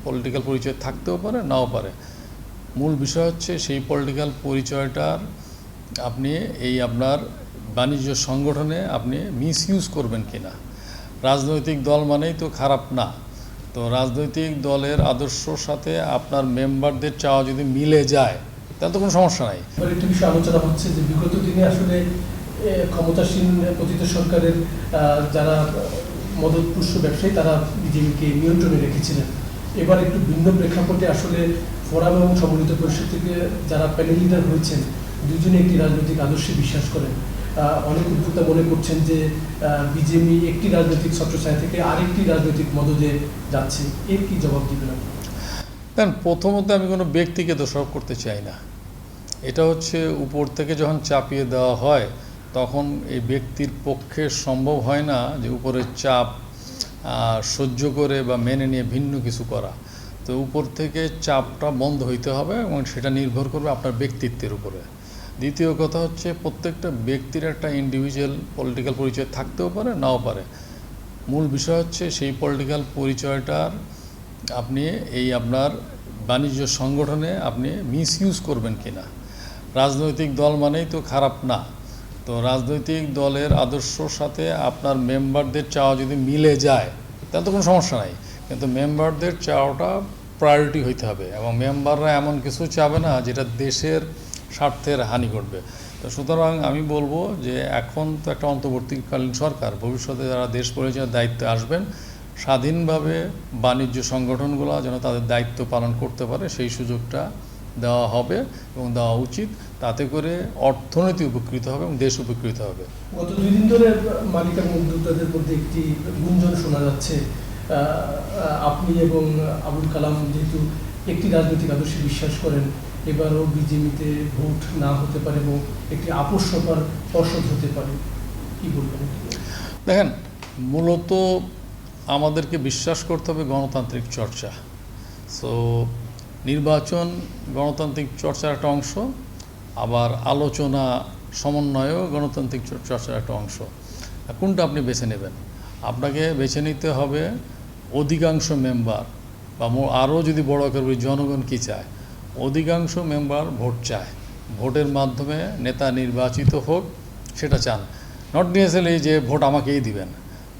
Political পরিচয় থাকতেও পারে, নাও পারে। মূল বিষয় হচ্ছে সেই পলিটিক্যাল পরিচয়টার আপনি আপনার বাণিজ্য সংগঠনে আপনি মিসইউজ করবেন কিনা। রাজনৈতিক দল মানেই তো খারাপ না, তো রাজনৈতিক দলের আদর্শর সাথে আপনার মেম্বারদের চাওয়া যদি মিলে যায় তাহলে তো কোনো সমস্যা নাই। একটি বিষয় আলোচনা হচ্ছে যে বিগত দিনে আসলে ক্ষমতাসীন পতিত সরকারের যারা মদতপুষ্ট ব্যবসায়ী তারা বিজেপিকে নিয়ন্ত্রণে রেখেছিলেন। এবার একটু ভিন্ন প্রেক্ষাপটে আসলে ফোরাম এবং সমন্বিত পরিষদ থেকে যারা প্যানেল লিডার হয়েছেন দুজনে একটি রাজনৈতিক আদর্শে বিশ্বাস করেন। অনেক উদ্যোক্তা মনে করছেন যে বিজেপি একটি রাজনৈতিক ছত্রছায়া থেকে আরেকটি রাজনৈতিক মদদে যাচ্ছে, এর কি জবাব দিবেন আপনি? কারণ প্রথমত আমি কোনো ব্যক্তিকে দোষারোপ করতে চাই না। এটা হচ্ছে উপর থেকে যখন চাপিয়ে দেওয়া হয় তখন এই ব্যক্তির পক্ষে সম্ভব হয় না যে উপরের চাপ সহ্য করে বা মেনে নিয়ে ভিন্ন কিছু করা। তো উপর থেকে চাপটা বন্ধ হইতে হবে এবং সেটা নির্ভর করবে আপনার ব্যক্তিত্বের উপরে। দ্বিতীয় কথা হচ্ছে প্রত্যেকটা ব্যক্তির একটা ইন্ডিভিজুয়াল পলিটিক্যাল পরিচয় থাকতেও পারে, নাও পারে। মূল বিষয় হচ্ছে সেই পলিটিক্যাল পরিচয়টার আপনি আপনার বাণিজ্য সংগঠনে আপনি মিসইউজ করবেন কিনা। রাজনৈতিক দল মানেই তো খারাপ না, তো রাজনৈতিক দলের আদর্শর সাথে আপনার মেম্বারদের চাওয়া যদি মিলে যায় তাহলে তো কোনো সমস্যা নাই, কিন্তু মেম্বারদের চাওয়াটা প্রায়োরিটি হইতে হবে এবং মেম্বাররা এমন কিছু চাবে না যেটা দেশের স্বার্থের হানি ঘটবে। তো সুতরাং আমি বলবো যে এখন তো একটা অন্তর্বর্তীকালীন সরকার, ভবিষ্যতে যারা দেশ পরিচালনার দায়িত্বে আসবেন স্বাধীনভাবে বাণিজ্য সংগঠনগুলো যেন তাদের দায়িত্ব পালন করতে পারে সেই সুযোগটা দেওয়া হবে এবং দেওয়া উচিত। তাতে করে অর্থনীতি উপকৃত হবে এবং দেশ উপকৃত হবে। গত 2 দিন ধরে মালিক এবং উদ্যোক্তাদের মধ্যে একটি গুঞ্জন শোনা যাচ্ছে, আপনি এবং আবুল কালাম যেহেতু একটি রাজনৈতিক আদর্শে বিশ্বাস করেন, এবারও বিজেপিতে ভোট না হতে পারে এবং একটি আপোষ সভার পর্ষদ হতে পারে, কি বলবেন? দেখেন, মূলত আমাদেরকে বিশ্বাস করতে হবে গণতান্ত্রিক চর্চা। সো নির্বাচন গণতান্ত্রিক চর্চার একটা অংশ, আবার আলোচনা সমন্বয়ও গণতান্ত্রিক চর্চার একটা অংশ। কোনটা আপনি বেছে নেবেন? আপনাকে বেছে নিতে হবে অধিকাংশ মেম্বার বা আরও যদি বড় করবে জনগণ কী চায়। অধিকাংশ মেম্বার ভোট চায়, ভোটের মাধ্যমে নেতা নির্বাচিত হোক সেটা চান। নট নেসেসারিলি যে ভোট আমাকেই দিবেন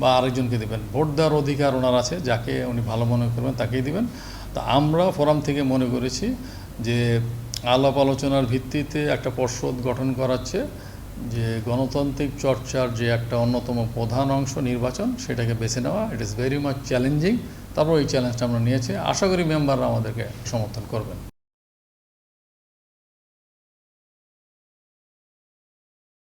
বা আরেকজনকে দিবেন। ভোট দেওয়ার অধিকার ওনার আছে, যাকে উনি ভালো মনে করবেন তাকেই দিবেন। তা আমরা ফোরাম থেকে মনে করেছি যে আলাপ আলোচনার ভিত্তিতে একটা পর্ষদ গঠন করাচ্ছে, যে গণতান্ত্রিক চর্চার যে একটা অন্যতম প্রধান অংশ নির্বাচন, সেটাকে বেছে নেওয়া। It is very much challenging. তারপর এই চ্যালেঞ্জটা আমরা নিয়েছি, আশা করি মেম্বাররা আমাদেরকে সমর্থন করবেন।